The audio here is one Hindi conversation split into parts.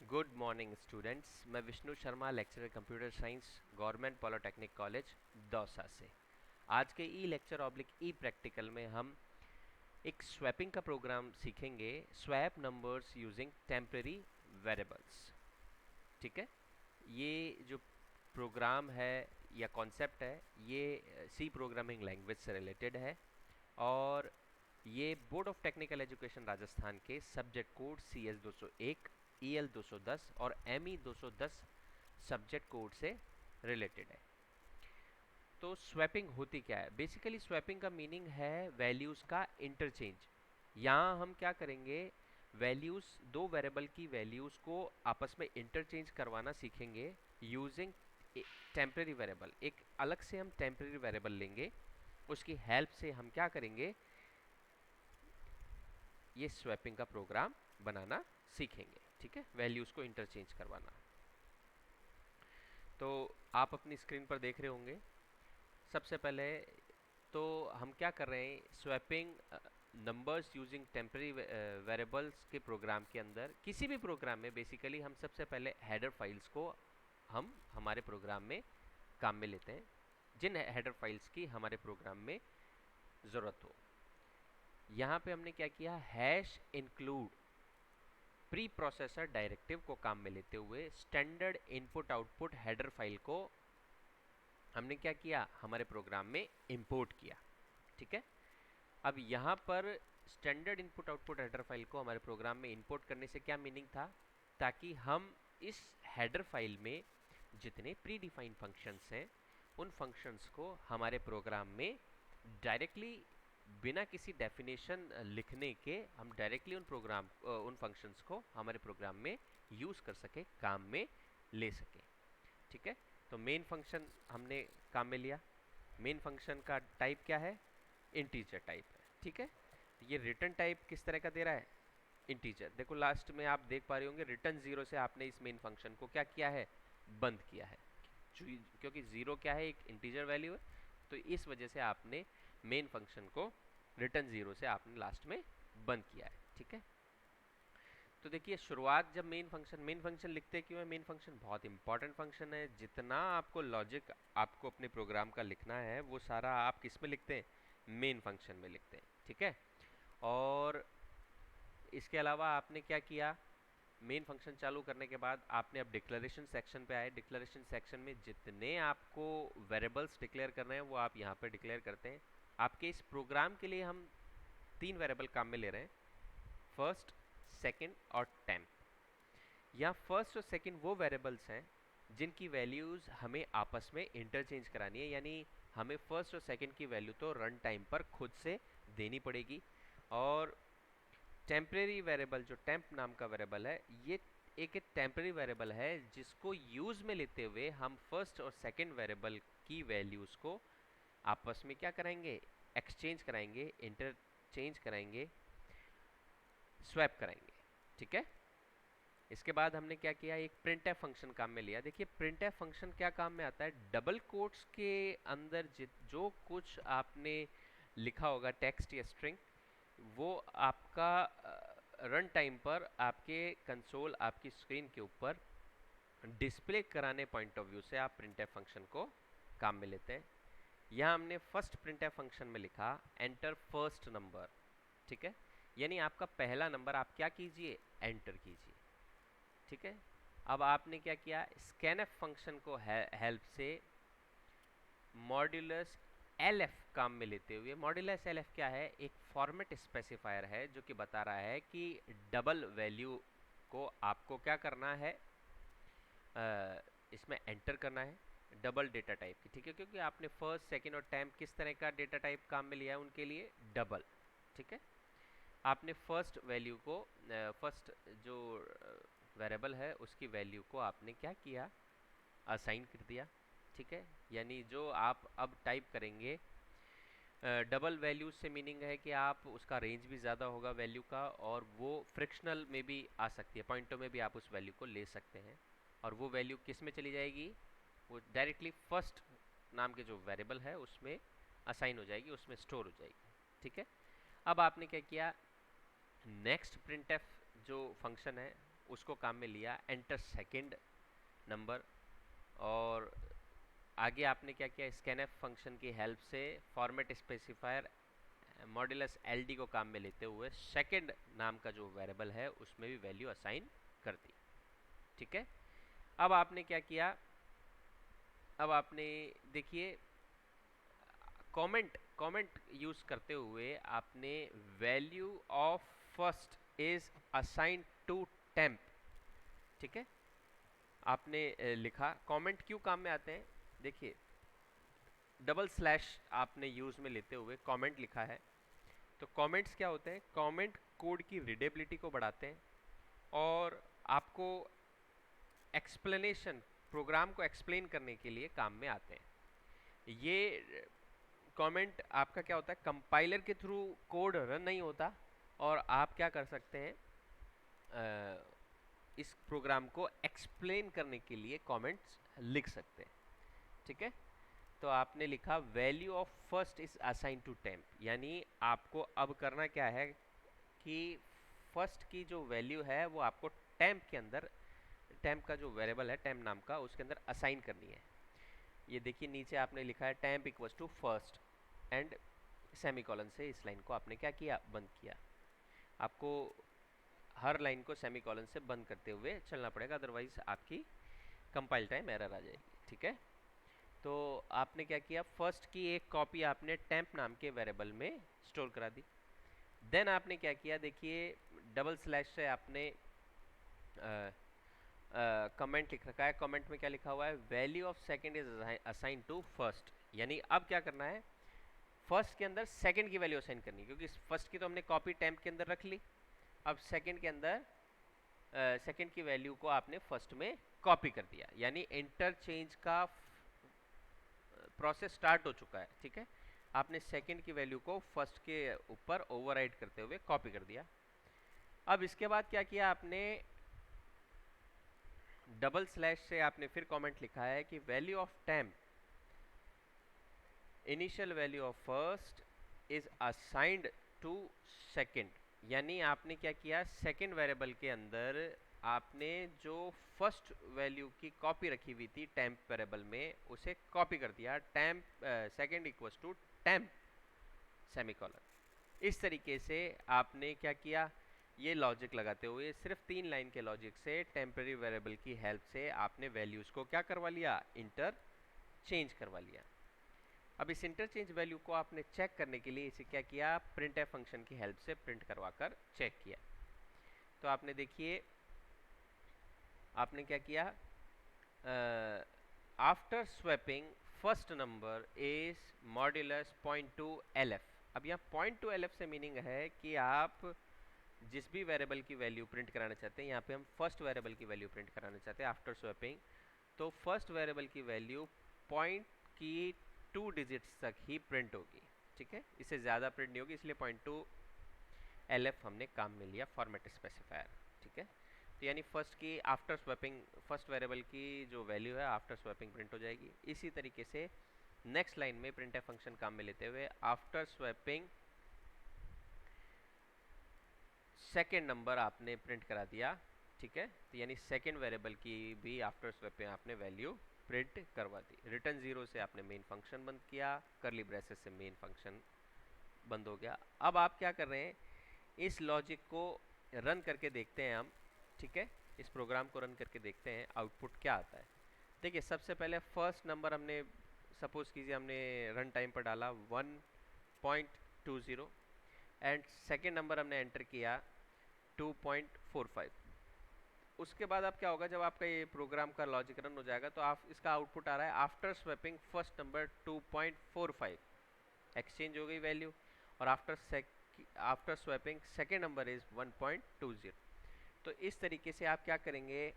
Good morning students. मैं Vishnu Sharma, lecturer computer science, government polytechnic college Dausa से। आज के e lecture oblique e practical में हम एक स्वैपिंग का प्रोग्राम सीखेंगे। Swap numbers using temporary variables. ठीक है, ये जो प्रोग्राम है या कॉन्सेप्ट है ये सी प्रोग्रामिंग लैंग्वेज से रिलेटेड है और ये board of technical education Rajasthan के सब्जेक्ट कोड CS 201, EL 210 और ME 210 सब्जेक्ट कोड से रिलेटेड है। तो स्वैपिंग होती क्या है? बेसिकली स्वैपिंग का मीनिंग है वैल्यूज़ का इंटरचेंज। यहाँ हम क्या करेंगे, वैल्यूज़, दो वेरिएबल की वैल्यूज़ को आपस में इंटरचेंज करवाना सीखेंगे यूजिंग टेम्परेरी वेरिएबल। एक अलग से हम टेम्परेरी वेरिएबल लेंगे, उसकी हेल्प से हम क्या करेंगे, ये स्वैपिंग का प्रोग्राम बनाना सीखेंगे। ठीक है, वैल्यूज को इंटरचेंज करवाना। तो आप अपनी स्क्रीन पर देख रहे होंगे। सबसे पहले तो हम क्या कर रहे हैं, swapping numbers using temporary variables के प्रोग्राम के अंदर, किसी भी प्रोग्राम में बेसिकली हम सबसे पहले हेडर फाइल्स को हम हमारे प्रोग्राम में काम में लेते हैं, जिन हेडर फाइल्स की हमारे प्रोग्राम में ज़रूरत हो। यहाँ पे हमने क्या किया, hash include pre processor directive को काम में लेते हुए standard input output header file को हमने क्या किया, हमारे प्रोग्राम में इंपोर्ट किया। ठीक है, अब यहाँ पर standard input output header file को हमारे प्रोग्राम में इंपोर्ट करने से क्या मीनिंग था, ताकि हम इस हेडर फाइल में जितने प्री डिफाइंड फंक्शंस हैं उन फंक्शंस को हमारे प्रोग्राम में डायरेक्टली, बिना किसी डेफिनेशन लिखने के, हम डायरेक्टली उन फंक्शंस को हमारे प्रोग्राम में यूज़ कर सके, काम में ले सके। ठीक है, तो मेन फंक्शन हमने काम में लिया। मेन फंक्शन का टाइप क्या है, इंटीजर टाइप है। ठीक है, ये रिटर्न टाइप किस तरह का दे रहा है, इंटीजर। देखो लास्ट में आप देख पा रहे होंगे, रिटर्न 0 से आपने इस मेन फंक्शन को क्या किया है, बंद किया है, क्योंकि 0 क्या है, एक इंटीजर वैल्यू है। तो इस वजह से आपने मेन फंक्शन को रिटर्न 0 से आपने लास्ट में बंद किया है। ठीक है, तो देखिए शुरुआत जब मेन फंक्शन लिखते क्यों है, मेन फंक्शन बहुत इंपॉर्टेंट फंक्शन है। जितना आपको लॉजिक आपको अपने प्रोग्राम का लिखना है वो सारा आप किस में लिखते हैं, मेन फंक्शन में लिखते हैं। ठीक है, और इसके अलावा आपने क्या किया, मेन फंक्शन चालू करने के बाद आपने अब डिक्लेरेशन सेक्शन पे आए। डिक्लेरेशन सेक्शन में जितने आपको वेरिएबल्स डिक्लेयर करने हैं वो आप यहाँ पर डिक्लेयर करते हैं। आपके इस प्रोग्राम के लिए हम 3 वेरिएबल काम में ले रहे हैं, फर्स्ट, सेकंड और टेम्प। यहाँ फर्स्ट और सेकंड वो वेरिएबल्स हैं जिनकी वैल्यूज़ हमें आपस में इंटरचेंज करानी है, यानी हमें फर्स्ट और सेकंड की वैल्यू तो रन टाइम पर खुद से देनी पड़ेगी। और टेम्परेरी वेरिएबल, जो टेम्प नाम का वेरिएबल है, ये एक टेम्परेरी वेरिएबल है जिसको यूज़ में लेते हुए हम फर्स्ट और सेकंड वेरिएबल की वैल्यूज़ को आपस में क्या कराएंगे, एक्सचेंज कराएंगे, इंटरचेंज कराएंगे, स्वैप कराएंगे। ठीक है, इसके बाद हमने क्या किया, एक प्रिंटफ फंक्शन काम में लिया। देखिए प्रिंटफ फंक्शन क्या काम में आता है, डबल कोट्स के अंदर जो कुछ आपने लिखा होगा, टेक्स्ट या स्ट्रिंग, वो आपका रन टाइम पर आपके कंसोल, आपकी स्क्रीन के ऊपर डिस्प्ले कराने पॉइंट ऑफ व्यू से आप प्रिंटफ फंक्शन को काम में लेते हैं। यहाँ हमने फर्स्ट प्रिंटफ फंक्शन में लिखा एंटर फर्स्ट नंबर। ठीक है, यानी आपका पहला नंबर आप क्या कीजिए, एंटर कीजिए। ठीक है, अब आपने क्या किया, स्कैनफ फंक्शन को हेल्प से मॉड्यूलस LF काम में लेते हुए, मॉड्यूलस LF क्या है, एक फॉर्मेट स्पेसिफायर है जो कि बता रहा है कि डबल वैल्यू को आपको क्या करना है, इसमें एंटर करना है, डबल डेटा टाइप की। ठीक है, क्योंकि आपने फर्स्ट, सेकंड और टेम्प किस तरह का डेटा टाइप काम में लिया है उनके लिए, डबल। ठीक है, आपने फर्स्ट वैल्यू को, फर्स्ट जो वेरिएबल है उसकी वैल्यू को आपने क्या किया, असाइन कर दिया। ठीक है, यानी जो आप अब टाइप करेंगे, डबल वैल्यू से मीनिंग है कि आप उसका रेंज भी ज़्यादा होगा वैल्यू का, और वो फ्रिक्शनल में भी आ सकती है, पॉइंटों में भी आप उस वैल्यू को ले सकते हैं। और वो वैल्यू किस में चली जाएगी, वो डायरेक्टली फर्स्ट नाम के जो वेरिएबल है उसमें असाइन हो जाएगी, उसमें स्टोर हो जाएगी। ठीक है, अब आपने क्या किया, नेक्स्ट प्रिंटफ जो फंक्शन है उसको काम में लिया, एंटर सेकंड नंबर। और आगे आपने क्या किया, स्कैनफ फंक्शन की हेल्प से फॉर्मेट स्पेसिफायर मॉड्यूलस एलडी को काम में लेते हुए सेकंड नाम का जो वेरिएबल है उसमें भी वैल्यू असाइन कर दी। ठीक है, अब आपने क्या किया, अब आपने देखिए कमेंट कमेंट यूज करते हुए आपने value of first is assign to temp. ठीक है, आपने लिखा, कमेंट क्यों काम में आते हैं, देखिए डबल स्लैश आपने यूज में लेते हुए कमेंट लिखा है। तो कमेंट्स क्या होते हैं, कमेंट कोड की रीडेबिलिटी को बढ़ाते हैं और आपको एक्सप्लेनेशन, प्रोग्राम को एक्सप्लेन करने के लिए काम में आते हैं। ये कमेंट आपका क्या होता है, कंपाइलर के थ्रू कोड रन नहीं होता और आप क्या कर सकते हैं, इस प्रोग्राम को एक्सप्लेन करने के लिए कमेंट्स लिख सकते हैं। ठीक है, तो आपने लिखा value of first is assign to temp, यानी आपको अब करना क्या है कि फर्स्ट की जो वैल्यू है वो आपको टेम्प के अंदर, टेम्प का जो वेरिएबल है टेम्प नाम का, उसके अंदर असाइन करनी है। ये देखिए नीचे आपने लिखा है temp equals to first and semicolon से इस लाइन को आपने क्या किया, बंद किया। आपको हर लाइन को सेमीकोलन से बंद करते हुए चलना पड़ेगा, अदरवाइज आपकी कंपाइल टाइम एरर आ जाएगी। ठीक है, तो आपने क्या किया, फर्स्ट की एक कॉपी आपने टेम्प नाम के वेरिएबल में स्टोर करा दी। देन आपने क्या किया, देखिए डबल स्लैश से आपने कमेंट लिख रखा है, कमेंट में क्या लिखा हुआ है, value of second is assign to first, यानी अब क्या करना है, फर्स्ट के अंदर सेकंड की वैल्यू असाइन करनी है, क्योंकि फर्स्ट की तो हमने कॉपी टेम्प के अंदर रख ली। अब सेकंड के अंदर सेकंड की वैल्यू को आपने फर्स्ट में कॉपी कर दिया, यानी इंटरचेंज का प्रोसेस स्टार्ट हो चुका है। ठीक है, आपने सेकंड की वैल्यू को फर्स्ट के ऊपर ओवरराइड करते हुए कॉपी कर दिया। अब इसके बाद क्या किया आपने, डबल स्लैश से आपने फिर कमेंट लिखा है कि value of temp initial value of first is assigned to second, यानी आपने क्या किया, सेकंड वेरिएबल के अंदर आपने जो फर्स्ट वैल्यू की कॉपी रखी हुई थी टेम्प वेरिएबल में, उसे कॉपी कर दिया, temp second equals to temp semicolon. इस तरीके से आपने क्या किया, ये लॉजिक लगाते हुए सिर्फ 3 लाइन के लॉजिक से टेम्पररी वेरिएबल की हेल्प से आपने वैल्यूज को क्या करवा लिया, इंटर चेंज करवा लिया। अब इस इंटरचेंज वैल्यू को आपने चेक करने के लिए इसे क्या किया, प्रिंटफ फंक्शन की हेल्प से प्रिंट करवाकर चेक किया। तो आपने देखिए आपने क्या किया, after swapping first number is modulus 0.2 LF। अब यहाँ 0.2 LF से मीनिंग है कि आप जिस भी वेरिएबल की वैल्यू प्रिंट कराना चाहते हैं, यहाँ पे हम फर्स्ट वेरिएबल की वैल्यू प्रिंट कराना चाहते हैं आफ्टर स्वैपिंग, तो फर्स्ट वेरिएबल की वैल्यू पॉइंट की 2 डिजिट्स तक ही प्रिंट होगी। ठीक है, इससे ज़्यादा प्रिंट नहीं होगी, इसलिए 0.2 LF हमने काम में लिया फॉर्मेट स्पेसिफायर। ठीक है, तो यानी फर्स्ट की आफ्टर स्वैपिंग, फर्स्ट वेरिएबल की जो वैल्यू है आफ्टर स्वैपिंग प्रिंट हो जाएगी। इसी तरीके से नेक्स्ट लाइन में प्रिंटफ फंक्शन काम में लेते हुए आफ्टर स्वैपिंग सेकेंड नंबर आपने प्रिंट करा दिया। ठीक है, तो यानी सेकेंड वेरिएबल की भी आफ्टर स्वैपिंग आपने वैल्यू प्रिंट करवा दी। रिटर्न 0 से आपने मेन फंक्शन बंद किया, करली ब्रेसेस से मेन फंक्शन बंद हो गया। अब आप क्या कर रहे हैं, इस लॉजिक को रन करके देखते हैं हम। ठीक है, इस प्रोग्राम को रन करके देखते हैं आउटपुट क्या आता है। देखिए सबसे पहले फर्स्ट नंबर हमने, सपोज कीजिए हमने रन टाइम पर डाला 1.20 एंड सेकेंड नंबर हमने एंटर किया 2.45। उसके बाद अब क्या होगा, जब आपका ये प्रोग्राम का लॉजिक रन हो जाएगा तो आप इसका आउटपुट आ रहा है after swapping first number 2.45, exchange हो गई वैल्यू, और after swapping second number is 1.20। तो इस तरीके से आप क्या करेंगे,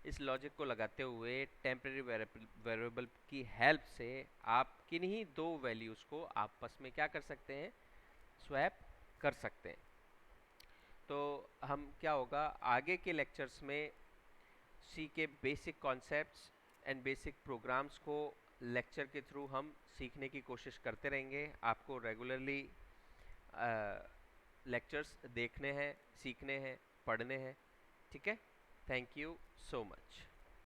इस लॉजिक को लगाते हुए टेम्पररी वेरिएबल की हेल्प से आप किन्हीं दो वैल्यूज़ को आपस में क्या कर सकते हैं, स्वैप कर सकते हैं। तो हम क्या होगा, आगे के लेक्चर्स में सी के basic concepts and basic programs को लेक्चर के थ्रू हम सीखने की कोशिश करते रहेंगे। आपको रेगुलरली लेक्चर्स देखने हैं, सीखने हैं, पढ़ने हैं। ठीक है। Thank you so much.